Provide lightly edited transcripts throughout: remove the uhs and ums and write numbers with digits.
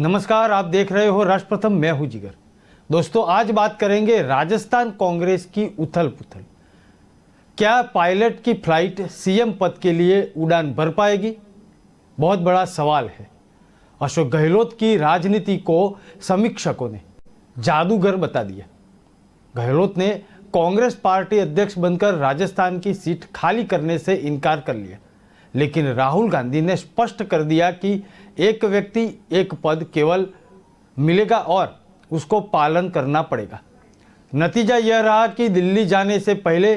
नमस्कार, आप देख रहे हो राष्ट्र प्रथम। मैं हूं जिगर। दोस्तों, आज बात करेंगे राजस्थान कांग्रेस की उथल पुथल। क्या पायलट की फ्लाइट सीएम पद के लिए उड़ान भर पाएगी? बहुत बड़ा सवाल है। अशोक गहलोत की राजनीति को समीक्षकों ने जादूगर बता दिया। गहलोत ने कांग्रेस पार्टी अध्यक्ष बनकर राजस्थान की सीट खाली करने से इनकार कर लिया, लेकिन राहुल गांधी ने स्पष्ट कर दिया कि एक व्यक्ति एक पद केवल मिलेगा और उसको पालन करना पड़ेगा। नतीजा यह रहा कि दिल्ली जाने से पहले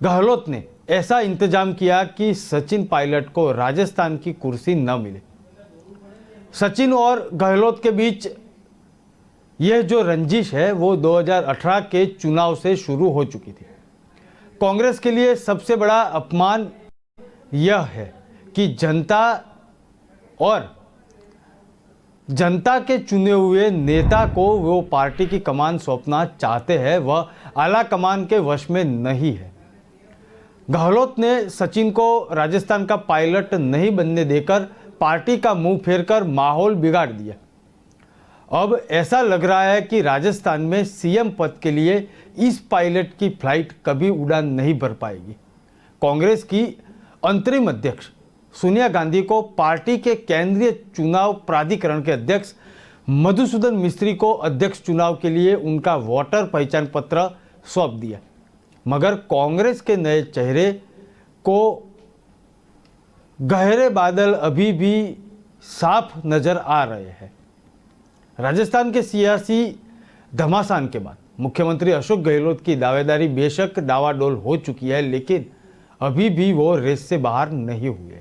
गहलोत ने ऐसा इंतजाम किया कि सचिन पायलट को राजस्थान की कुर्सी न मिले। सचिन और गहलोत के बीच यह जो रंजिश है वो 2018 के चुनाव से शुरू हो चुकी थी। कांग्रेस के लिए सबसे बड़ा अपमान यह है कि जनता के चुने हुए नेता को वो पार्टी की कमान सौंपना चाहते हैं, वह आला कमान के वश में नहीं है। गहलोत ने सचिन को राजस्थान का पायलट नहीं बनने देकर पार्टी का मुंह फेरकर माहौल बिगाड़ दिया। अब ऐसा लग रहा है कि राजस्थान में सीएम पद के लिए इस पायलट की फ्लाइट कभी उड़ान नहीं भर पाएगी। कांग्रेस की अंतरिम अध्यक्ष सोनिया गांधी को पार्टी के केंद्रीय चुनाव प्राधिकरण के अध्यक्ष मधुसूदन मिस्त्री को अध्यक्ष चुनाव के लिए उनका वोटर पहचान पत्र सौंप दिया, मगर कांग्रेस के नए चेहरे को गहरे बादल अभी भी साफ नजर आ रहे हैं। राजस्थान के सियासी घमासान के बाद मुख्यमंत्री अशोक गहलोत की दावेदारी बेशक डावाडोल हो चुकी है, लेकिन अभी भी वो रेस से बाहर नहीं हुए।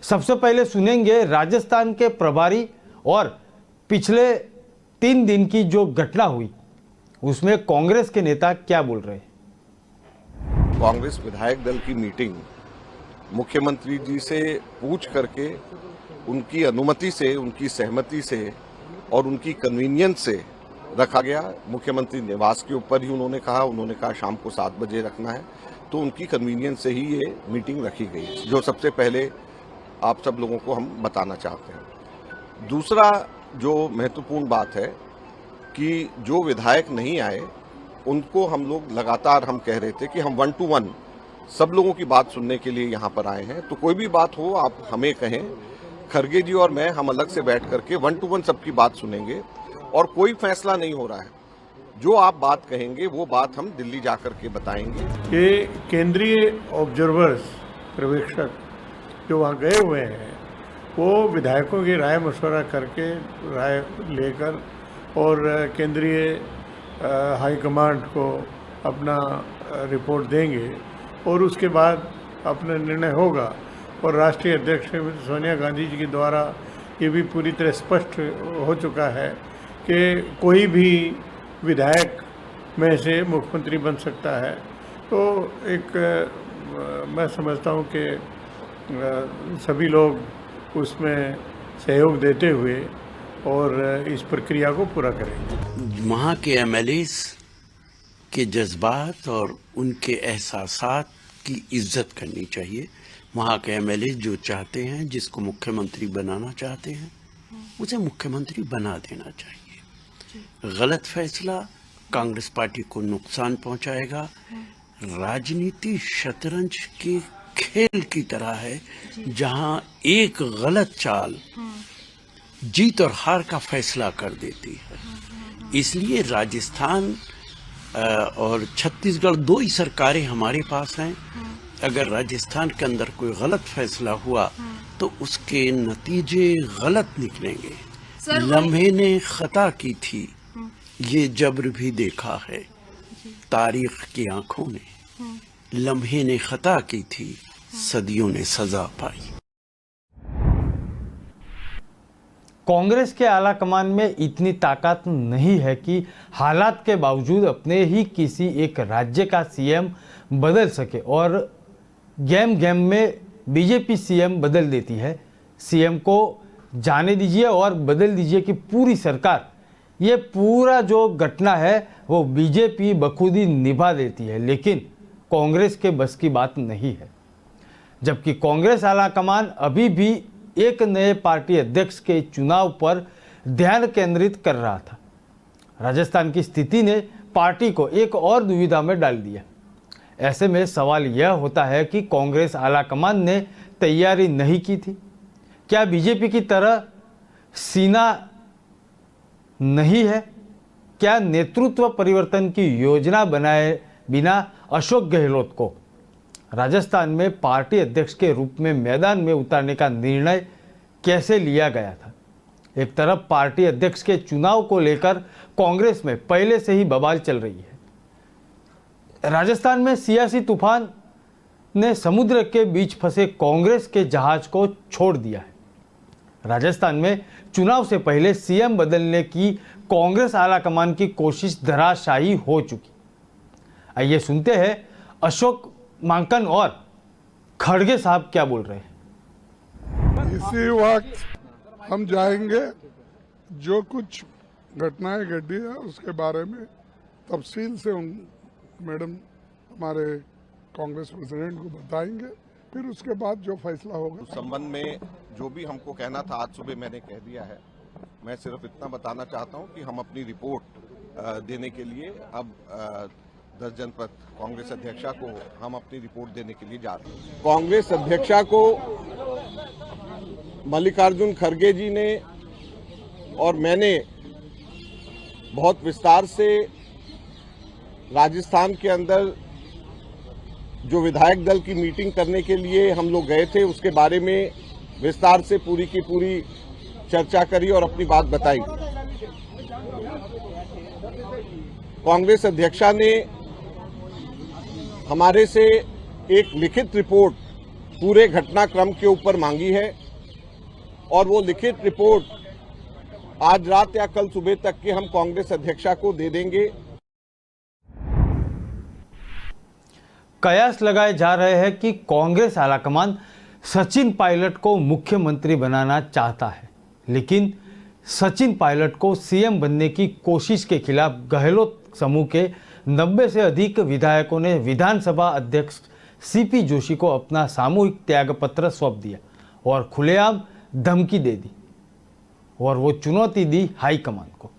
सबसे पहले सुनेंगे राजस्थान के प्रभारी और पिछले 3 दिन की जो घटना हुई उसमें कांग्रेस के नेता क्या बोल रहे हैं। कांग्रेस विधायक दल की मीटिंग मुख्यमंत्री जी से पूछ करके उनकी अनुमति से, उनकी सहमति से और उनकी कन्वीनियंस से रखा गया। मुख्यमंत्री निवास के ऊपर ही उन्होंने कहा शाम को 7 बजे रखना है, तो उनकी कन्वीनियंस से ही ये मीटिंग रखी गई, जो सबसे पहले आप सब लोगों को हम बताना चाहते हैं। दूसरा जो महत्वपूर्ण बात है कि जो विधायक नहीं आए उनको हम लोग लगातार हम कह रहे थे कि हम 1 to 1 सब लोगों की बात सुनने के लिए यहाँ पर आए हैं, तो कोई भी बात हो आप हमें कहें। खरगे जी और मैं हम अलग से बैठ करके 1 to 1 सबकी बात सुनेंगे और कोई फैसला नहीं हो रहा है। जो आप बात कहेंगे वो बात हम दिल्ली जाकर के बताएंगे। ये केंद्रीय ऑब्जर्वर्स पर्यवेक्षक जो वहाँ गए हुए हैं वो विधायकों की राय मशवरा करके राय लेकर और केंद्रीय हाईकमांड को अपना रिपोर्ट देंगे और उसके बाद अपना निर्णय होगा। और राष्ट्रीय अध्यक्ष सोनिया गांधी जी के द्वारा ये भी पूरी तरह स्पष्ट हो चुका है कि कोई भी विधायक में से मुख्यमंत्री बन सकता है। तो एक मैं समझता हूँ कि सभी लोग उसमें सहयोग देते हुए और इस प्रक्रिया को पूरा करेंगे। वहाँ के एमएलएस के जज्बात और उनके एहसासात की इज्जत करनी चाहिए। वहाँ के एमएलए जो चाहते हैं, जिसको मुख्यमंत्री बनाना चाहते हैं, उसे मुख्यमंत्री बना देना चाहिए। गलत फैसला कांग्रेस पार्टी को नुकसान पहुंचाएगा। राजनीति शतरंज के खेल की तरह है जहां एक गलत चाल जीत और हार का फैसला कर देती है। इसलिए राजस्थान और छत्तीसगढ़ 2 ही सरकारें हमारे पास हैं। अगर राजस्थान के अंदर कोई गलत फैसला हुआ तो उसके नतीजे गलत निकलेंगे। लम्हे ने खता की थी, ये जब्र भी देखा है तारीख की आंखों ने। लम्हे ने खता की थी, सदियों ने सजा पाई। कांग्रेस के आला कमान में इतनी ताकत नहीं है कि हालात के बावजूद अपने ही किसी एक राज्य का सीएम बदल सके, और गेम में बीजेपी सीएम बदल देती है। सीएम को जाने दीजिए और बदल दीजिए कि पूरी सरकार, ये पूरा जो घटना है वो बीजेपी बखूबी निभा देती है, लेकिन कांग्रेस के बस की बात नहीं है। जबकि कांग्रेस आला कमान अभी भी एक नए पार्टी अध्यक्ष के चुनाव पर ध्यान केंद्रित कर रहा था। राजस्थान की स्थिति ने पार्टी को एक और दुविधा में डाल दिया। ऐसे में सवाल यह होता है कि कांग्रेस आलाकमान ने तैयारी नहीं की थी? क्या बीजेपी की तरह सीना नहीं है? क्या नेतृत्व परिवर्तन की योजना बनाए बिना अशोक गहलोत को राजस्थान में पार्टी अध्यक्ष के रूप में मैदान में उतारने का निर्णय कैसे लिया गया था? एक तरफ पार्टी अध्यक्ष के चुनाव को लेकर कांग्रेस में पहले से ही बवाल चल रही है। राजस्थान में सियासी तूफान ने समुद्र के बीच फंसे कांग्रेस के जहाज को छोड़ दिया है। राजस्थान में चुनाव से पहले सीएम बदलने की कांग्रेस आलाकमान की कोशिश धराशायी हो चुकी। आइए सुनते हैं अशोक माकन और खड़गे साहब क्या बोल रहे हैं। इसी वक्त हम जाएंगे, जो कुछ घटनाएं घटी है उसके बारे में तफसील से उन मैडम हमारे कांग्रेस प्रेसिडेंट को बताएंगे, फिर उसके बाद जो फैसला होगा। उस संबंध में जो भी हमको कहना था आज सुबह मैंने कह दिया है। मैं सिर्फ इतना बताना चाहता हूं कि हम अपनी रिपोर्ट देने के लिए अब 10 जनपद कांग्रेस अध्यक्षा को हम अपनी रिपोर्ट देने के लिए जा रहे हैं। कांग्रेस अध्यक्षा को मल्लिकार्जुन खड़गे जी ने और मैंने बहुत विस्तार से राजस्थान के अंदर जो विधायक दल की मीटिंग करने के लिए हम लोग गए थे उसके बारे में विस्तार से पूरी की पूरी चर्चा करी और अपनी बात बताई। कांग्रेस अध्यक्षा ने हमारे से एक लिखित रिपोर्ट पूरे घटनाक्रम के ऊपर मांगी है और वो लिखित रिपोर्ट आज रात या कल सुबह तक के हम कांग्रेस अध्यक्षा को दे देंगे। कयास लगाए जा रहे हैं कि कांग्रेस आलाकमान सचिन पायलट को मुख्यमंत्री बनाना चाहता है, लेकिन सचिन पायलट को सीएम बनने की कोशिश के खिलाफ गहलोत समूह के 90 से अधिक विधायकों ने विधानसभा अध्यक्ष सीपी जोशी को अपना सामूहिक त्यागपत्र सौंप दिया और खुलेआम धमकी दे दी और वो चुनौती दी हाईकमान को।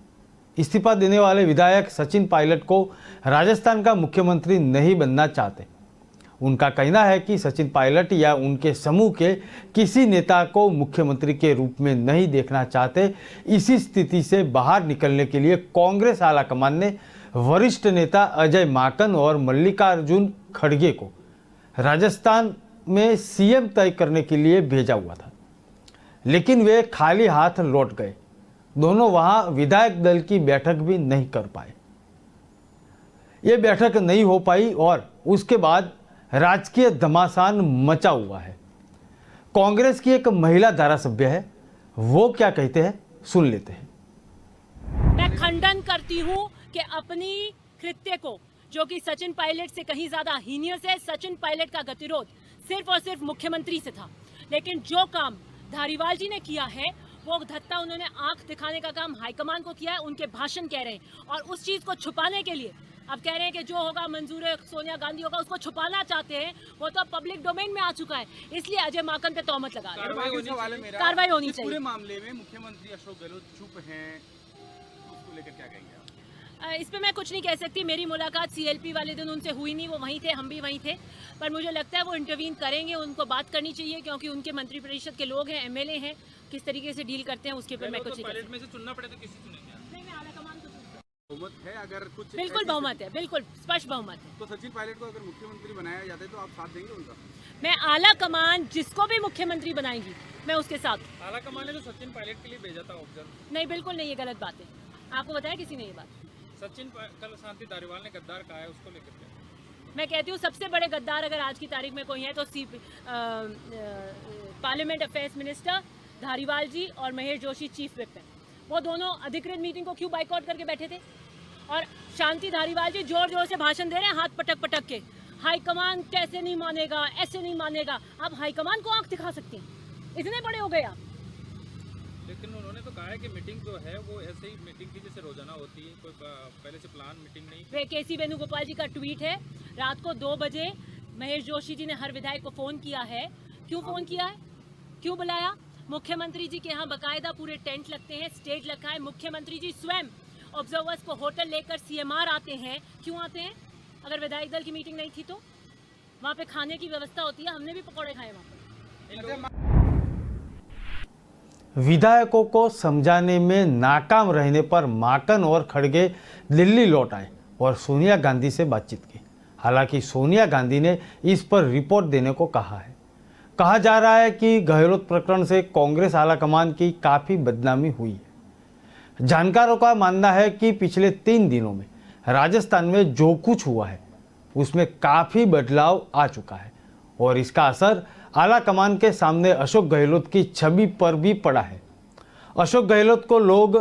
इस्तीफा देने वाले विधायक सचिन पायलट को राजस्थान का मुख्यमंत्री नहीं बनना चाहते। उनका कहना है कि सचिन पायलट या उनके समूह के किसी नेता को मुख्यमंत्री के रूप में नहीं देखना चाहते। इसी स्थिति से बाहर निकलने के लिए कांग्रेस आलाकमान ने वरिष्ठ नेता अजय माकन और मल्लिकार्जुन खड़गे को राजस्थान में सीएम तय करने के लिए भेजा हुआ था, लेकिन वे खाली हाथ लौट गए। दोनों वहां विधायक दल की बैठक भी नहीं कर पाए। ये बैठक नहीं हो पाई और उसके बाद राजकीय घमासान मचा हुआ है। कांग्रेस की एक महिला धारासभ्य है, वो क्या कहते हैं सुन लेते हैं। मैं खंडन करती हूँ कि अपनी कृत्य को, जो कि सचिन पायलट से कहीं ज्यादा हीनियस है, सचिन पायलट का गतिरोध सिर्फ और सिर्फ मुख्यमंत्री से था, लेकिन जो काम धारीवाल जी ने किया है वो धत्ता उन्होंने आंख दिखाने का काम हाईकमान को किया है। उनके भाषण कह रहे हैं और उस चीज को छुपाने के लिए अब कह रहे हैं कि जो होगा मंजूर सोनिया गांधी होगा, उसको छुपाना चाहते हैं। वो तो पब्लिक डोमेन में आ चुका है, इसलिए अजय माकन पे तोहमत लगा रहे हैं। कार्रवाई होनी चाहिए। पूरे मामले में मुख्यमंत्री अशोक गहलोत चुप हैं, उसको लेकर क्या कहेंगे आप? इस पे मैं कुछ नहीं कह सकती। मेरी मुलाकात सीएलपी वाले दिन उनसे हुई नहीं, वो वहीं थे, हम भी वहीं थे, पर मुझे लगता है वो इंटरवीन करेंगे। उनको बात करनी चाहिए क्योंकि उनके मंत्रिपरिषद के लोग हैं, एमएलए हैं, किस तरीके से डील करते हैं उसके ऊपर मैं कुछ नहीं। पायलट में से चुनना पड़े तो किसी चुनेंगे? बहुमत है अगर कुछ? बिल्कुल बहुमत है, बिल्कुल स्पष्ट बहुमत है। तो सचिन पायलट को अगर मुख्यमंत्री बनाया जाता है तो आप साथ देंगे उनका? मैं आला कमान जिसको भी मुख्यमंत्री बनाएगी मैं उसके साथ। आला कमान ने तो सचिन पायलट के लिए भेजा था ऑब्जर्व। नहीं, बिल्कुल नहीं, ये गलत बात है। आपको बताया किसी ने ये बात? सचिन कल शांति धारीवाल ने गद्दार कहा है, उसको लेकर के मैं कहती हूँ सबसे बड़े गद्दार अगर आज की तारीख में कोई है तो पार्लियामेंट अफेयर्स मिनिस्टर धारीवाल जी और महेश जोशी चीफ विप हैं। वो दोनों अधिकृत मीटिंग को क्यों बाइकआउट करके बैठे थे? और शांति धारीवाल जी जोर जोर से भाषण दे रहे हैं, हाथ पटक पटक के। हाईकमान कैसे नहीं मानेगा, ऐसे नहीं मानेगा। आप हाईकमान को आंख दिखा सकते हैं, इतने बड़े हो गए आप। लेकिन उन्होंने तो कहा है कि मीटिंग जो है वो ऐसे ही मीटिंग की जैसे रोजाना होती है, कोई पहले से प्लान मीटिंग नहीं। वे केसी वेणुगोपाल जी का ट्वीट है, रात को 2 बजे महेश जोशी जी ने हर विधायक को फोन किया है। क्यों फोन किया है, क्यों बुलाया? मुख्यमंत्री जी के यहाँ बकायदा पूरे टेंट लगते हैं, स्टेज रखा है। मुख्यमंत्री जी स्वयं ऑब्जर्वर्स को होटल लेकर CMR आते हैं। क्यों आते हैं? अगर विधायक दल की मीटिंग नहीं थी तो वहाँ पे खाने की व्यवस्था होती है। हमने भी पकौड़े खाए वहाँ पे। विधायकों को समझाने में नाकाम रहने पर माकन और खड़गे दिल्ली लौट आए और सोनिया गांधी से बातचीत की। हालांकि सोनिया गांधी ने इस पर रिपोर्ट देने को कहा है। कहा जा रहा है कि गहलोत प्रकरण से कांग्रेस आलाकमान की काफ़ी बदनामी हुई है। जानकारों का मानना है कि पिछले 3 दिनों में राजस्थान में जो कुछ हुआ है उसमें काफ़ी बदलाव आ चुका है और इसका असर आलाकमान के सामने अशोक गहलोत की छवि पर भी पड़ा है। अशोक गहलोत को लोग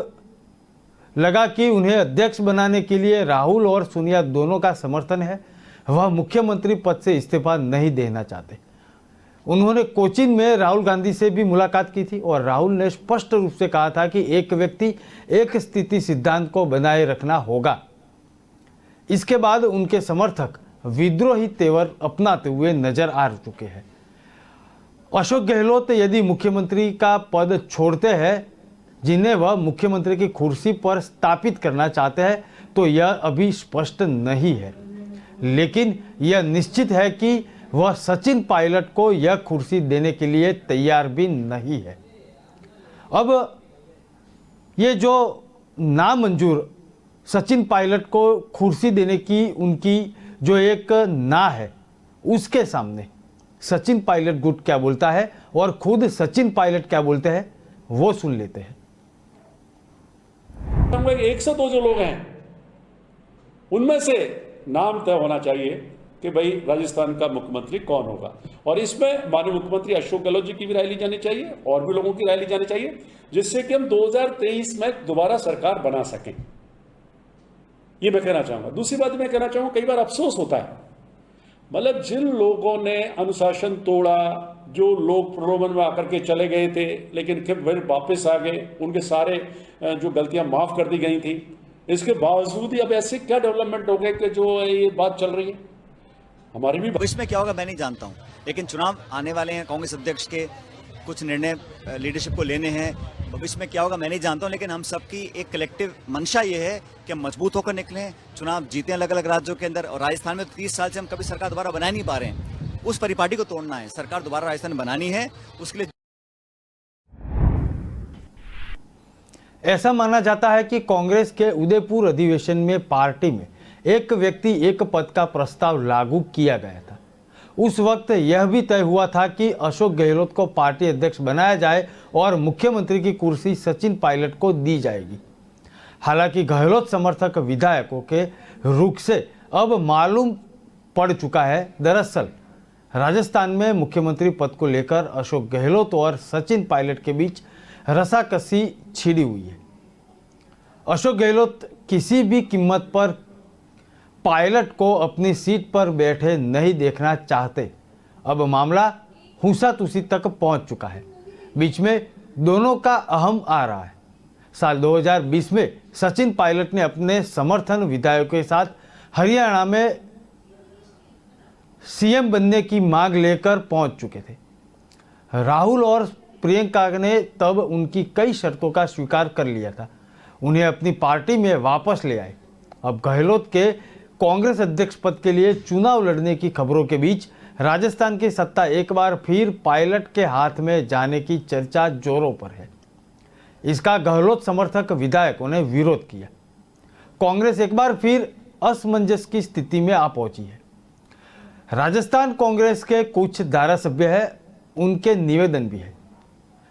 लगा कि उन्हें अध्यक्ष बनाने के लिए राहुल और सोनिया दोनों का समर्थन है। वह मुख्यमंत्री पद से इस्तीफा नहीं देना चाहते। उन्होंने कोचीन में राहुल गांधी से भी मुलाकात की थी और राहुल ने स्पष्ट रूप से कहा था कि एक व्यक्ति एक स्थिति सिद्धांत को बनाए रखना होगा। इसके बाद उनके समर्थक विद्रोही तेवर अपनाते हुए नजर आ चुके हैं। अशोक गहलोत यदि मुख्यमंत्री का पद छोड़ते हैं, जिन्हें वह मुख्यमंत्री की कुर्सी पर स्थापित करना चाहते हैं, तो यह अभी स्पष्ट नहीं है, लेकिन यह निश्चित है कि वह सचिन पायलट को यह कुर्सी देने के लिए तैयार भी नहीं है। अब ये जो नामंजूर सचिन पायलट को कुर्सी देने की उनकी जो एक ना है, उसके सामने सचिन पायलट गुट क्या बोलता है और खुद सचिन पायलट क्या बोलते हैं वो सुन लेते हैं। 102 जो लोग हैं उनमें से नाम तय होना चाहिए कि भाई राजस्थान का मुख्यमंत्री कौन होगा, और इसमें माननीय मुख्यमंत्री अशोक गहलोत जी की भी राय ली जानी चाहिए और भी लोगों की राय ली जानी चाहिए, जिससे कि हम 2023 में दोबारा सरकार बना सकें। ये मैं कहना चाहूंगा। दूसरी बात मैं कहना चाहूंगा, कई बार अफसोस होता है, मतलब जिन लोगों ने अनुशासन तोड़ा, जो लोग प्रलोभन में आकर के चले गए थे लेकिन फिर वापस आ गए, उनके सारे जो गलतियां माफ कर दी गई थी, इसके बावजूद ही अब ऐसे क्या डेवलपमेंट हो गए कि जो ये बात चल रही है हमारी भी। इसमें क्या होगा मैं नहीं जानता हूं, लेकिन चुनाव आने वाले हैं, कांग्रेस अध्यक्ष के कुछ निर्णय लीडरशिप को लेने हैं। भविष्य में क्या होगा मैं नहीं जानता हूं, लेकिन हम सबकी एक कलेक्टिव मंशा ये है कि हम मजबूत होकर निकलें, चुनाव जीते अलग अलग राज्यों के अंदर। और राजस्थान में 30 साल से हम कभी सरकार दोबारा बना नहीं पा रहे हैं, उस परिपाटी को तोड़ना है, सरकार दोबारा राजस्थान में बनानी है, उसके लिए। ऐसा माना जाता है कि कांग्रेस के उदयपुर अधिवेशन में पार्टी में एक व्यक्ति एक पद का प्रस्ताव लागू किया गया था। उस वक्त यह भी तय हुआ था कि अशोक गहलोत को पार्टी अध्यक्ष बनाया जाए और मुख्यमंत्री की कुर्सी सचिन पायलट को दी जाएगी। हालांकि गहलोत समर्थक विधायकों के रुख से अब मालूम पड़ चुका है। दरअसल राजस्थान में मुख्यमंत्री पद को लेकर अशोक गहलोत और सचिन पायलट के बीच रसाकसी छिड़ी हुई है। अशोक गहलोत किसी भी कीमत पर पायलट को अपनी सीट पर बैठे नहीं देखना चाहते। अब मामला हुंसातुसी तक पहुंच चुका है। बीच में दोनों का अहम आ रहा है। साल 2020 में सचिन पायलट ने अपने समर्थन विधायकों के साथ हरियाणा में सीएम बनने की मांग लेकर पहुंच चुके थे। राहुल और प्रियंका ने तब उनकी कई शर्तों का स्वीकार कर लिया था, उन्हें अपनी पार्टी में वापस ले आए। अब गहलोत के कांग्रेस अध्यक्ष पद के लिए चुनाव लड़ने की खबरों के बीच राजस्थान की सत्ता एक बार फिर पायलट के हाथ में जाने की चर्चा जोरों पर है। इसका गहलोत समर्थक विधायकों ने विरोध किया। कांग्रेस एक बार फिर असमंजस की स्थिति में आ पहुंची है। राजस्थान कांग्रेस के कुछ धारासभ्य हैं, उनके निवेदन भी है।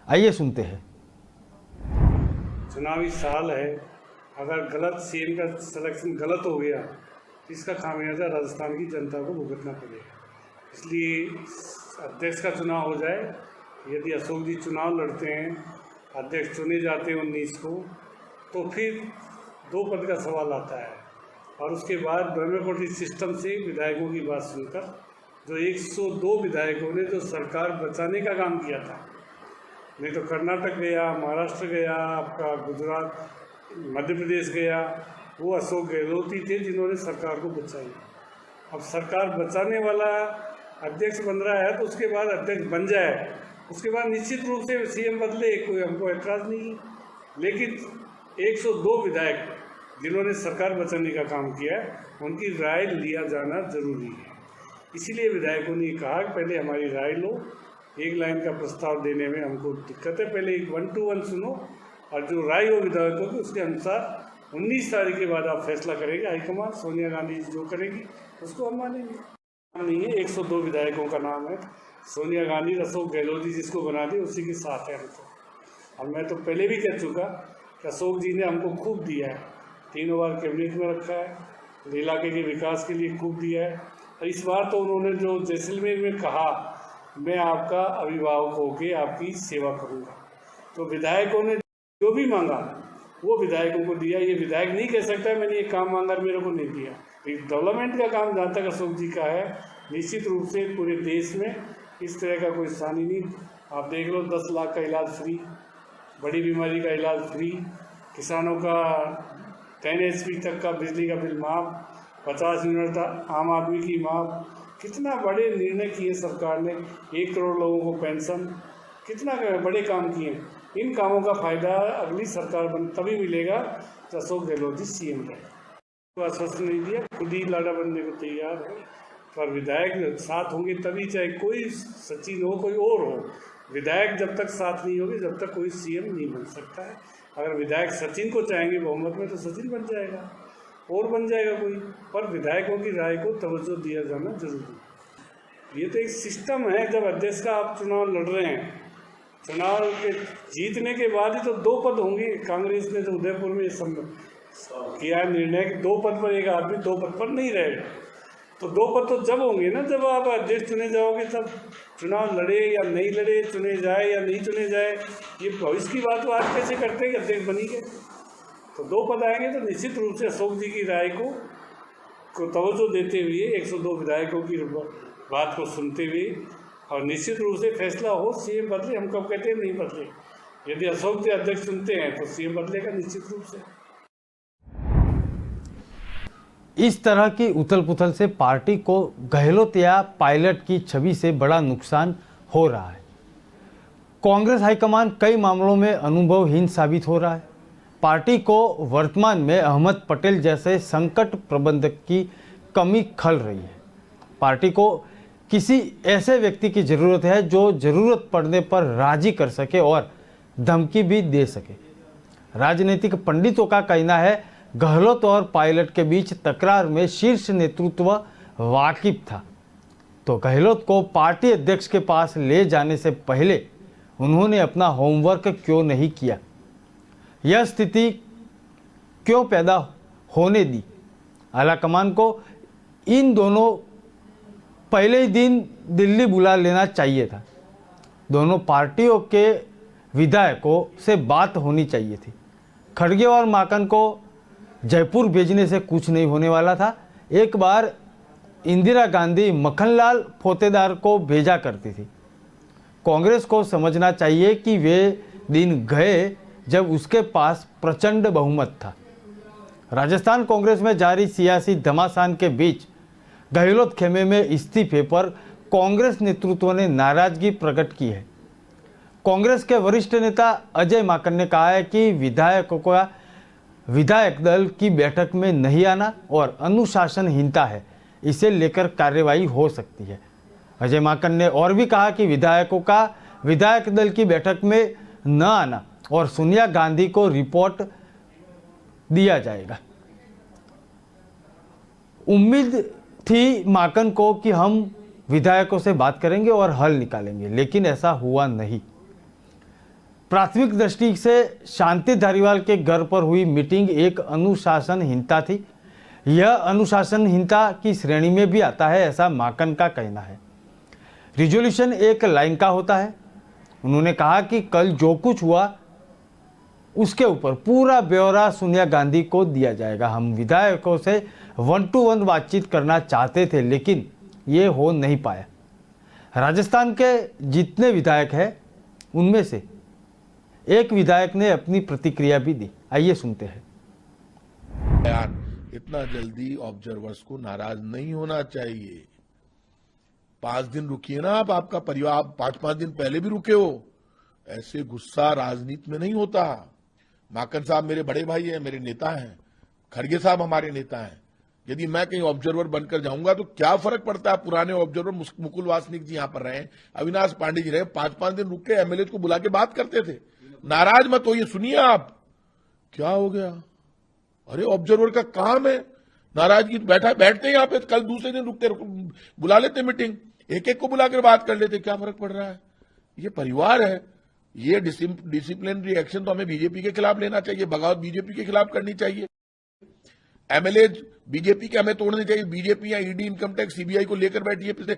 आइए सुनते हैं। चुनावी साल है, अगर गलत सीएम का सिलेक्शन गलत हो गया इसका खामियाजा राजस्थान की जनता को भुगतना पड़ेगा। इसलिए अध्यक्ष का चुनाव हो जाए। यदि अशोक जी चुनाव लड़ते हैं, अध्यक्ष चुने जाते हैं 19 को, तो फिर 2 पद का सवाल आता है। और उसके बाद ब्रह्मकोटी सिस्टम से विधायकों की बात सुनकर जो 102 विधायकों ने जो सरकार बचाने का काम किया था, नहीं तो कर्नाटक गया, महाराष्ट्र गया, आपका गुजरात, मध्य प्रदेश गया, वो अशोक गहलोत ही थे जिन्होंने सरकार को बचाई। अब सरकार बचाने वाला अध्यक्ष बन रहा है तो उसके बाद अध्यक्ष बन जाए उसके बाद निश्चित रूप से सीएम बदले, कोई हमको एतराज़ नहीं है, लेकिन 102 विधायक जिन्होंने सरकार बचाने का काम किया है, उनकी राय लिया जाना जरूरी है। इसीलिए विधायकों ने कहा कि पहले हमारी राय लो, एक लाइन का प्रस्ताव देने में हमको दिक्कत है, पहले 1 to 1 सुनो और जो राय हो विधायकों की उसके अनुसार 19 तारीख के बाद आप फैसला करेंगे। हाईकमान सोनिया गांधी जो करेगी उसको हम मानेंगे। नहीं है, 102 विधायकों का नाम है, सोनिया गांधी, अशोक गहलोत जी जिसको बना दिए उसी के साथ है हमको। और मैं तो पहले भी कह चुका कि अशोक जी ने हमको खूब दिया है, 3 बार कैबिनेट में रखा है, इलाके के विकास के लिए खूब दिया है। और इस बार तो उन्होंने जो जैसलमेर में कहा, मैं आपका अभिभावक होकर आपकी सेवा करूँगा, तो विधायकों ने जो भी मांगा वो विधायकों को दिया। ये विधायक नहीं कह सकता मैंने ये काम मांगा मेरे को नहीं दिया। डेवलपमेंट का काम जहाँ तक अशोक जी का है, निश्चित रूप से पूरे देश में इस तरह का कोई स्थान ही नहीं। आप देख लो, 10 लाख का इलाज फ्री, बड़ी बीमारी का इलाज फ्री, किसानों का 10 HP तक का बिजली का बिल माफ, 50 यूनिट आम आदमी की माफ। कितना बड़े निर्णय किए सरकार ने, 1 करोड़ लोगों को पेंशन, कितना बड़े काम किए। इन कामों का फायदा अगली सरकार तभी मिलेगा जब अशोक गहलोत जी सीएम रहे। आश्वासन नहीं दिया, खुद ही लाड़ा बनने को तैयार है, पर विधायक साथ होंगे तभी, चाहे कोई सचिन हो कोई और हो, विधायक जब तक साथ नहीं होगी जब तक कोई सीएम नहीं बन सकता है। अगर विधायक सचिन को चाहेंगे बहुमत में तो सचिन बन जाएगा और बन जाएगा कोई, पर विधायकों की राय को तवज्जो दिया जाना जरूरी है। ये तो एक सिस्टम है, जब अध्यक्ष का आप चुनाव लड़ रहे हैं, चुनाव के जीतने के बाद ही तो 2 पद होंगे। कांग्रेस ने जो उदयपुर में किया निर्णय कि 2 पद पर एक आदमी 2 पद पर नहीं रहेगा, तो 2 पद तो जब होंगे ना जब आप अध्यक्ष चुने जाओगे, तब चुनाव लड़े या नहीं लड़े, चुने जाए या नहीं चुने जाए, ये भविष्य की बात तो आज कैसे करते हैं कि अध्यक्ष बनी गए। तो 2 पद आएंगे तो निश्चित रूप से अशोक जी की राय को तवज्जो देते हुए, 102 विधायकों की बात को सुनते हुए, और निश्चित रूप से फैसला हो सीएम बदले। हम कब कहते हैं नहीं बदले, यदि अशोक जी अध्यक्ष चुनते हैं तो सीएम बदलेगा निश्चित रूप से। इस तरह की उथल पुथल से पार्टी को गहलोत या पायलट की छवि से बड़ा नुकसान हो रहा है। कांग्रेस हाईकमान कई मामलों में अनुभवहीन साबित हो रहा है। पार्टी को वर्तमान में अहमद पटेल जैसे संकट प्रबंधक की कमी खल रही है। पार्टी को किसी ऐसे व्यक्ति की जरूरत है जो जरूरत पड़ने पर राजी कर सके और धमकी भी दे सके। राजनीतिक पंडितों का कहना है गहलोत और पायलट के बीच तकरार में शीर्ष नेतृत्व वाकिफ था, तो गहलोत को पार्टी अध्यक्ष के पास ले जाने से पहले उन्होंने अपना होमवर्क क्यों नहीं किया? यह स्थिति क्यों पैदा होने दी? आलाकमान को इन दोनों पहले ही दिन दिल्ली बुला लेना चाहिए था। दोनों पार्टियों के विधायकों से बात होनी चाहिए थी। खड़गे और माकन को जयपुर भेजने से कुछ नहीं होने वाला था। एक बार इंदिरा गांधी मक्खनलाल पोतेदार को भेजा करती थी। कांग्रेस को समझना चाहिए कि वे दिन गए जब उसके पास प्रचंड बहुमत था। राजस्थान कांग्रेस में जारी सियासी घमासान के बीच गहलोत खेमे में इस्तीफे पर कांग्रेस नेतृत्व ने नाराजगी प्रकट की है। कांग्रेस के वरिष्ठ नेता अजय माकन ने कहा है कि विधायकों का विधायक दल की बैठक में नहीं आना और अनुशासनहीनता है, इसे लेकर कार्रवाई हो सकती है। अजय माकन ने और भी कहा कि विधायकों का विधायक दल की बैठक में न आना और सोनिया गांधी को रिपोर्ट दिया जाएगा। उम्मीद थी माकन को कि हम विधायकों से बात करेंगे और हल निकालेंगे, लेकिन ऐसा हुआ नहीं। प्राथमिक दृष्टि से शांति धारीवाल के घर पर हुई मीटिंग एक अनुशासनहीनता थी। यह अनुशासनहीनता की श्रेणी में भी आता है, ऐसा माकन का कहना है। रिजोल्यूशन एक लाइन का होता है। उन्होंने कहा कि कल जो कुछ हुआ उसके ऊपर पूरा ब्यौरा सोनिया गांधी को दिया जाएगा। हम विधायकों से 1 to 1 बातचीत करना चाहते थे, लेकिन ये हो नहीं पाया। राजस्थान के जितने विधायक हैं उनमें से एक विधायक ने अपनी प्रतिक्रिया भी दी। आइए सुनते हैं। इतना जल्दी ऑब्जर्वर्स को नाराज नहीं होना चाहिए। 5 दिन रुकिए ना आप, आपका परिवार, आप 5-5 दिन पहले भी रुके हो। ऐसे गुस्सा राजनीति में नहीं होता। माकन साहब मेरे बड़े भाई हैं, मेरे नेता हैं, खड़गे साहब हमारे नेता हैं। यदि मैं कहीं ऑब्जर्वर बनकर जाऊंगा तो क्या फर्क पड़ता है? पुराने ऑब्जर्वर मुकुल वासनिक जी यहां पर रहे, अविनाश पांडे जी रहे, 5-5 दिन रुक के एमएलए को बुला के बात करते थे। नाराज मत होइए, सुनिए आप क्या हो गया। अरे ऑब्जर्वर का काम है नाराजगी, बैठते हैं यहाँ पे, कल दूसरे दिन रुकते, बुला लेते मीटिंग, एक एक को बुलाकर बात कर लेते, क्या फर्क पड़ रहा है? ये परिवार है। ये डिसिप्लिनरी एक्शन तो हमें बीजेपी के खिलाफ लेना चाहिए, बगावत बीजेपी के खिलाफ करनी चाहिए। एमएलए बीजेपी के हमें तोड़ने चाहिए। बीजेपी या ईडी, इनकम टैक्स, सीबीआई को लेकर बैठी है पिछले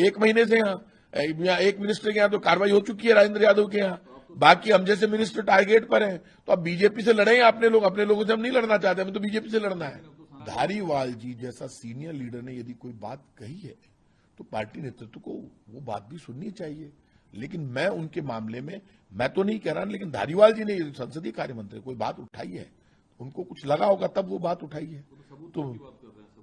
1 महीने से। यहाँ एक मिनिस्टर के यहाँ तो कार्रवाई हो चुकी है, राजेंद्र यादव के यहाँ, बाकी हम जैसे मिनिस्टर टारगेट पर हैं। तो अब बीजेपी से लड़े अपने लोगों से हम नहीं लड़ना चाहते, हमें तो बीजेपी से लड़ना है। धारीवाल जी जैसा सीनियर लीडर ने यदि कोई बात कही है तो पार्टी नेतृत्व को वो बात भी सुननी चाहिए। लेकिन मैं उनके मामले में, मैं तो नहीं कह रहा, लेकिन धारीवाल जी ने संसदीय कार्य मंत्री कोई बात उठाई है, उनको कुछ लगा होगा तब वो बात उठाई है, तो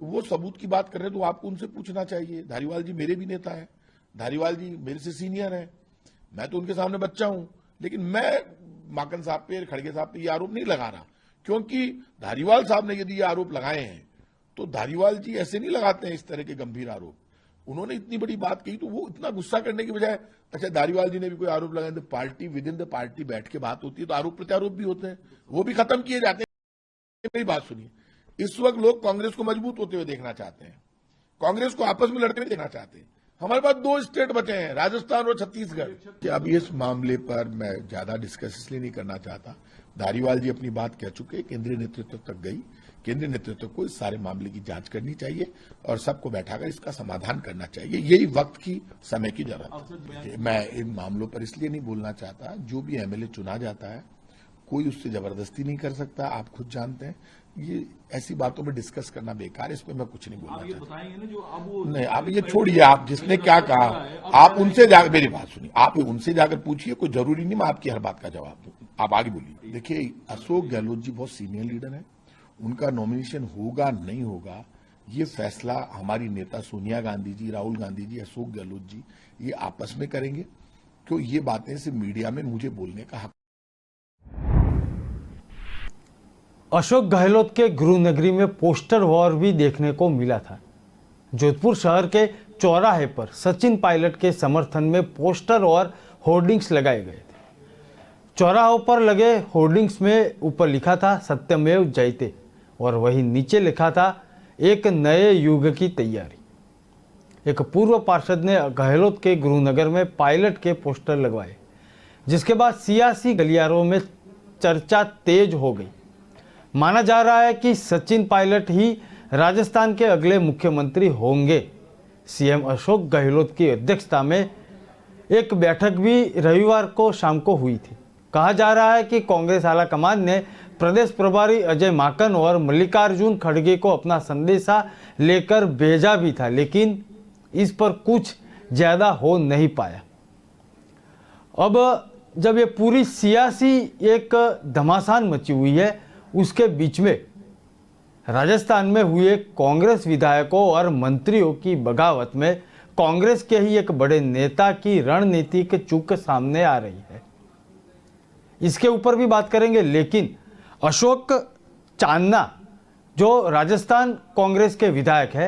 वो सबूत की बात कर रहे हैं, तो आपको उनसे पूछना चाहिए। धारीवाल जी मेरे भी नेता है, धारीवाल जी मेरे से सीनियर है, मैं तो उनके सामने बच्चा हूं। लेकिन मैं माकन साहब पे, खड़गे साहब पे ये आरोप नहीं लगा रहा, क्योंकि धारीवाल साहब ने यदि ये आरोप लगाए हैं तो धारीवाल जी ऐसे नहीं लगाते हैं इस तरह के गंभीर आरोप। उन्होंने इतनी बड़ी बात कही तो वो इतना गुस्सा करने की बजाय, अच्छा धारीवाल जी ने भी कोई आरोप लगाए तो party, with in the party बैठ के बात होती है, तो आरोप प्रत्यारोप भी होते हैं, वो भी खत्म किए जाते हैं। मेरी बात सुनिए, इस वक्त लोग कांग्रेस को मजबूत होते हुए देखना चाहते हैं, कांग्रेस को आपस में लड़ते हुए देखना चाहते हैं। हमारे पास 2 स्टेट बचे हैं, राजस्थान और छत्तीसगढ़। अब इस मामले पर मैं ज्यादा डिस्कस इसलिए नहीं करना चाहता। धारीवाल जी अपनी बात कह चुके, केंद्रीय नेतृत्व तक गई, केंद्रीय नेतृत्व को इस सारे मामले की जांच करनी चाहिए और सबको बैठाकर इसका समाधान करना चाहिए। यही वक्त की, समय की जरूरत है। मैं इन मामलों पर इसलिए नहीं बोलना चाहता, जो भी एमएलए चुना जाता है कोई उससे जबरदस्ती नहीं कर सकता, आप खुद जानते हैं। ये ऐसी बातों में डिस्कस करना बेकार है, इस पर मैं कुछ नहीं बोलना चाहता। नहीं, आप ये छोड़िए, आप जिसने क्या कहा आप उनसे जाकर, मेरी बात सुनिए, आप उनसे जाकर पूछिए, कोई जरूरी नहीं मैं आपकी हर बात का जवाब दूं। आप आगे बोलिए। देखिए, अशोक गहलोत जी बहुत सीनियर लीडर है, उनका नॉमिनेशन होगा नहीं होगा ये फैसला हमारी नेता सोनिया गांधी जी, राहुल गांधी जी, अशोक गहलोत जी ये आपस में करेंगे, क्यों ये बातें सिर्फ मीडिया में मुझे बोलने का हक। अशोक गहलोत के गुरुनगरी में पोस्टर वॉर भी देखने को मिला था। जोधपुर शहर के चौराहे पर सचिन पायलट के समर्थन में पोस्टर और होर्डिंग्स लगाए गए थे। चौराहों पर लगे होर्डिंग्स में ऊपर लिखा था सत्यमेव जयते और वहीं नीचे लिखा था एक नए युग की तैयारी। एक पूर्व पार्षद ने गहलोत के गुरुनगर में पायलट के पोस्टर लगवाए, जिसके बाद सियासी गलियारों में चर्चा तेज हो गई। माना जा रहा है कि सचिन पायलट ही राजस्थान के अगले मुख्यमंत्री होंगे। सीएम अशोक गहलोत की अध्यक्षता में एक बैठक भी रविवार को शाम को हुई थी। कहा जा रहा है कि कांग्रेस आलाकमान ने प्रदेश प्रभारी अजय माकन और मल्लिकार्जुन खड़गे को अपना संदेशा लेकर भेजा भी था, लेकिन इस पर कुछ ज्यादा हो नहीं पाया। अब जब ये पूरी सियासी एक घमासान मची हुई है, उसके बीच में राजस्थान में हुए कांग्रेस विधायकों और मंत्रियों की बगावत में कांग्रेस के ही एक बड़े नेता की रणनीतिक चूक सामने आ रही है। इसके ऊपर भी बात करेंगे, लेकिन अशोक चांदना जो राजस्थान कांग्रेस के विधायक है,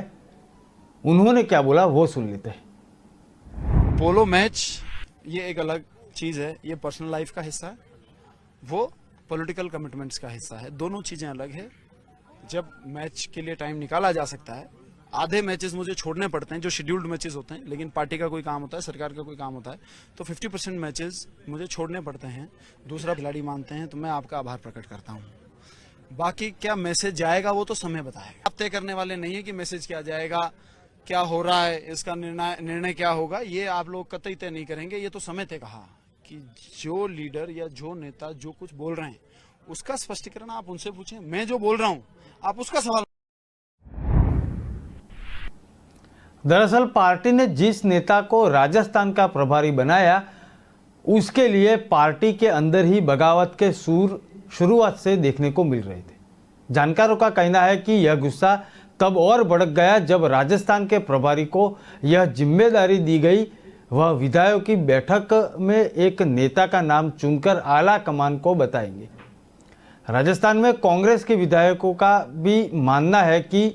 उन्होंने क्या बोला वो सुन लेते हैं। पोलो मैच ये एक अलग चीज है, ये पर्सनल लाइफ का हिस्सा है, वो पॉलिटिकल कमिटमेंट्स का हिस्सा है। दोनों चीजें अलग है। जब मैच के लिए टाइम निकाला जा सकता है, आधे मैचेस मुझे छोड़ने पड़ते हैं जो शेड्यूल्ड मैचेस होते हैं, लेकिन पार्टी का कोई काम होता है, सरकार का कोई काम होता है, तो 50% मैचेस मुझे छोड़ने पड़ते हैं। दूसरा खिलाड़ी मानते हैं, तो मैं आपका आभार प्रकट करता हूँ। बाकी क्या मैसेज जाएगा वो तो समय बताएगा। आप तय करने वाले नहीं है कि मैसेज क्या जाएगा, क्या हो रहा है, इसका निर्णय क्या होगा, ये आप लोग कतई तय नहीं करेंगे। ये तो समय तय कहा कि जो लीडर या जो नेता जो कुछ बोल रहे हैं उसका स्पष्टीकरण आप उनसे पूछें। मैं जो बोल रहा हूं आप उसका सवाल। दरअसल पार्टी ने जिस नेता को राजस्थान का प्रभारी बनाया, उसके लिए पार्टी के अंदर ही बगावत के सूर शुरुआत से देखने को मिल रहे थे। जानकारों का कहना है कि यह गुस्सा तब और भड़क गया जब राजस्थान के प्रभारी को यह जिम्मेदारी दी गई। वह विधायकों की बैठक में एक नेता का नाम चुनकर आला कमान को बताएंगे। राजस्थान में कांग्रेस के विधायकों का भी मानना है कि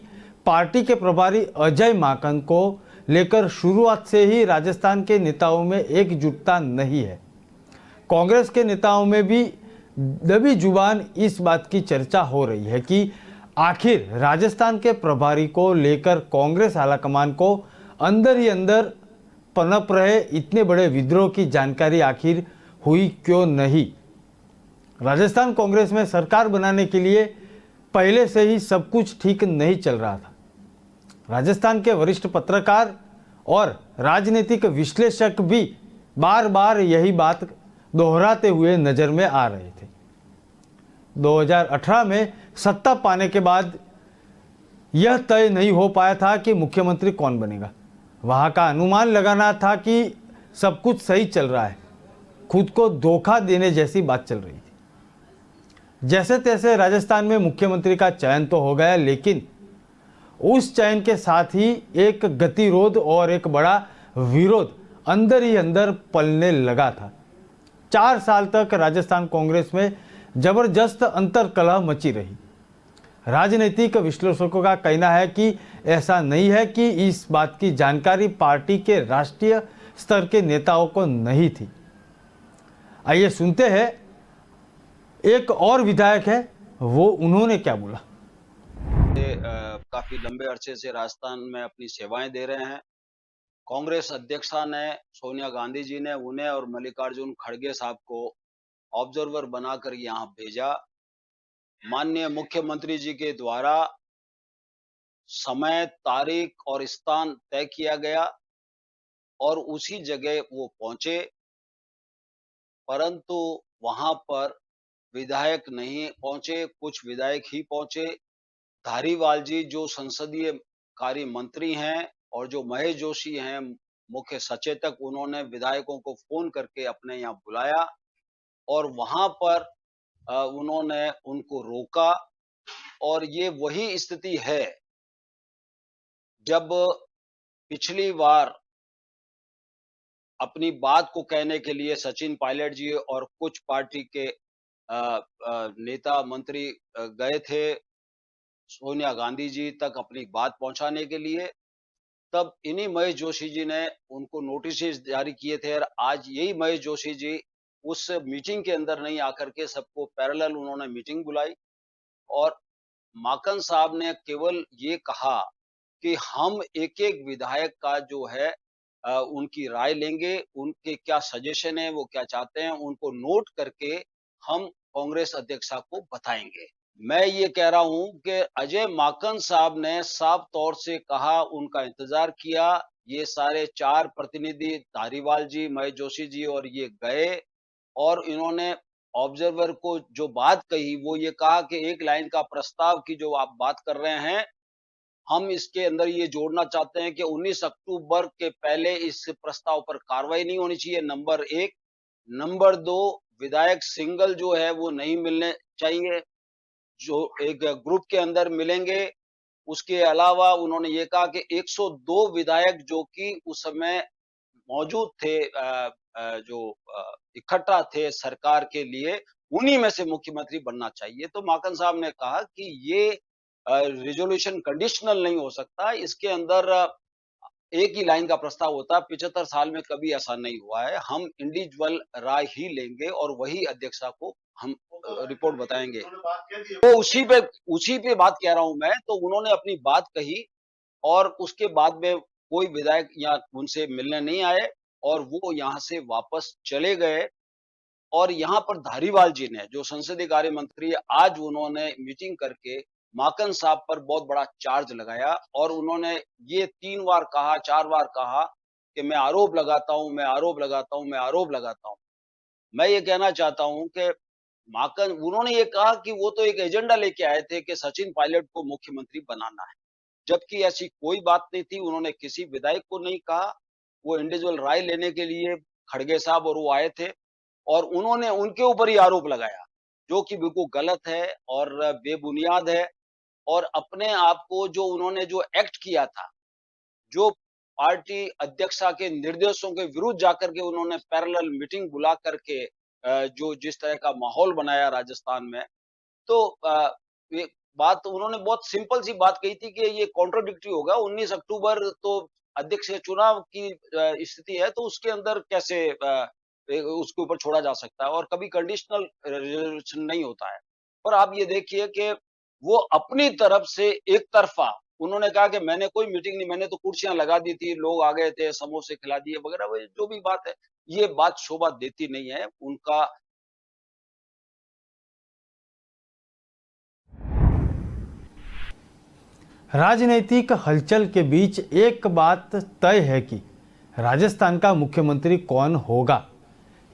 पार्टी के प्रभारी अजय माकन को लेकर शुरुआत से ही राजस्थान के नेताओं में एकजुटता नहीं है। कांग्रेस के नेताओं में भी दबी जुबान इस बात की चर्चा हो रही है कि आखिर राजस्थान के प्रभारी को लेकर कांग्रेस आलाकमान को अंदर ही अंदर पनप रहे इतने बड़े विद्रोह की जानकारी आखिर हुई क्यों नहीं। राजस्थान कांग्रेस में सरकार बनाने के लिए पहले से ही सब कुछ ठीक नहीं चल रहा था। राजस्थान के वरिष्ठ पत्रकार और राजनीतिक विश्लेषक भी बार बार यही बात दोहराते हुए नजर में आ रहे थे। 2018 में सत्ता पाने के बाद यह तय नहीं हो पाया था कि मुख्यमंत्री कौन बनेगा। वहां का अनुमान लगाना था कि सब कुछ सही चल रहा है, खुद को धोखा देने जैसी बात चल रही थी। जैसे तैसे राजस्थान में मुख्यमंत्री का चयन तो हो गया, लेकिन उस चयन के साथ ही एक गतिरोध और एक बड़ा विरोध अंदर ही अंदर पलने लगा था। 4 साल तक राजस्थान कांग्रेस में जबरदस्त अंतर्कलह मची रही। राजनीतिक विश्लेषकों का कहना है कि ऐसा नहीं है कि इस बात की जानकारी पार्टी के राष्ट्रीय स्तर के नेताओं को नहीं थी। आइए सुनते हैं, एक और विधायक है, वो उन्होंने क्या बोला। काफी लंबे अरसे से राजस्थान में अपनी सेवाएं दे रहे हैं। कांग्रेस अध्यक्षा ने, सोनिया गांधी जी ने उन्हें और मल्लिकार्जुन खड़गे साहब को ऑब्जर्वर बनाकर यहाँ भेजा। माननीय मुख्यमंत्री जी के द्वारा समय, तारीख और स्थान तय किया गया और उसी जगह वो पहुंचे, परंतु वहां पर विधायक नहीं पहुंचे, कुछ विधायक ही पहुंचे। धारीवाल जी जो संसदीय कार्य मंत्री हैं और जो महेश जोशी हैं मुख्य सचेतक, उन्होंने विधायकों को फोन करके अपने यहाँ बुलाया और वहां पर उन्होंने उनको रोका। और ये वही स्थिति है जब पिछली बार अपनी बात को कहने के लिए सचिन पायलट जी और कुछ पार्टी के नेता मंत्री गए थे सोनिया गांधी जी तक अपनी बात पहुंचाने के लिए, तब इन्हीं महेश जोशी जी ने उनको नोटिस जारी किए थे। और आज यही महेश जोशी जी उस मीटिंग के अंदर नहीं आकर के सबको पैरेलल उन्होंने मीटिंग बुलाई और माकन साहब ने केवल ये कहा कि हम एक एक विधायक का जो है उनकी राय लेंगे, उनके क्या सजेशन है, वो क्या चाहते हैं, उनको नोट करके हम कांग्रेस अध्यक्षा को बताएंगे। मैं ये कह रहा हूं कि अजय माकन साहब ने साफ तौर से कहा, उनका इंतजार किया। ये सारे 4 प्रतिनिधि धारीवाल जी, महेश जोशी जी और ये गए और इन्होंने ऑब्जर्वर को जो बात कही वो ये कहा कि एक लाइन का प्रस्ताव की जो आप बात कर रहे हैं, हम इसके अंदर ये जोड़ना चाहते हैं कि 19 अक्टूबर के पहले इस प्रस्ताव पर कार्रवाई नहीं होनी चाहिए, नंबर 1। नंबर 2, विधायक सिंगल जो है वो नहीं मिलने चाहिए, जो एक ग्रुप के अंदर मिलेंगे। उसके अलावा उन्होंने ये कहा कि 102 विधायक जो कि उस समय मौजूद थे, जो इकट्ठा थे सरकार के लिए, उन्हीं में से मुख्यमंत्री बनना चाहिए। तो माकन साहब ने कहा कि ये रिजोल्यूशन कंडीशनल नहीं हो सकता, इसके अंदर एक ही लाइन का प्रस्ताव होता है। 75 साल में कभी ऐसा नहीं हुआ है। हम इंडिविजुअल राय ही लेंगे और वही अध्यक्षा को हम रिपोर्ट बताएंगे। तो उसी पे बात कह रहा हूं मैं। तो उन्होंने अपनी बात कही और उसके बाद में कोई विधायक यहाँ उनसे मिलने नहीं आए और वो यहाँ से वापस चले गए। और यहाँ पर धारीवाल जी ने, जो संसदीय कार्य मंत्री है, आज उन्होंने मीटिंग करके माकन साहब पर बहुत बड़ा चार्ज लगाया और उन्होंने ये 3 बार कहा, 4 बार कहा कि मैं आरोप लगाता हूं, मैं आरोप लगाता हूं, मैं आरोप लगाता हूं। मैं ये कहना चाहता हूं कि माकन, उन्होंने ये कहा कि वो तो एक एजेंडा लेके आए थे कि सचिन पायलट को मुख्यमंत्री बनाना है, जबकि ऐसी कोई बात नहीं थी। उन्होंने किसी विधायक को नहीं कहा, वो इंडिविजुअल राय लेने के लिए खड़गे साहब और वो आए थे और उन्होंने उनके ऊपर ही आरोप लगाया, जो कि बिल्कुल गलत है और बेबुनियाद है। और अपने आप को जो उन्होंने जो एक्ट किया था, जो पार्टी अध्यक्षा के निर्देशों के विरुद्ध जाकर के उन्होंने पैरेलल मीटिंग बुला करके जो जिस तरह का माहौल बनाया राजस्थान में, तो ये बात उन्होंने बहुत सिंपल सी बात कही थी कि ये कॉन्ट्रोडिक्टरी होगा। 19 अक्टूबर तो अध्यक्ष चुनाव की स्थिति है, तो उसके अंदर कैसे उसके ऊपर छोड़ा जा सकता है, और कभी कंडीशनल रिजर्वेशन नहीं होता है। पर आप ये देखिए कि वो अपनी तरफ से एक तरफा उन्होंने कहा कि मैंने कोई मीटिंग नहीं, मैंने तो कुर्सियां लगा दी थी, लोग आ गए थे, समोसे खिला दिए वगैरह, वो जो भी बात है, ये बात शोभा देती नहीं है। उनका राजनीतिक हलचल के बीच एक बात तय है कि राजस्थान का मुख्यमंत्री कौन होगा,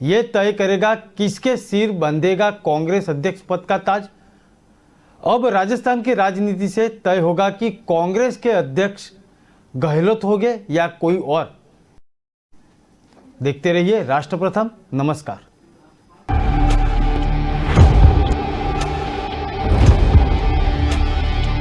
ये तय करेगा किसके सिर बंधेगा कांग्रेस अध्यक्ष पद का ताज। अब राजस्थान की राजनीति से तय होगा कि कांग्रेस के अध्यक्ष गहलोत होंगे या कोई और। देखते रहिए राष्ट्र प्रथम। नमस्कार।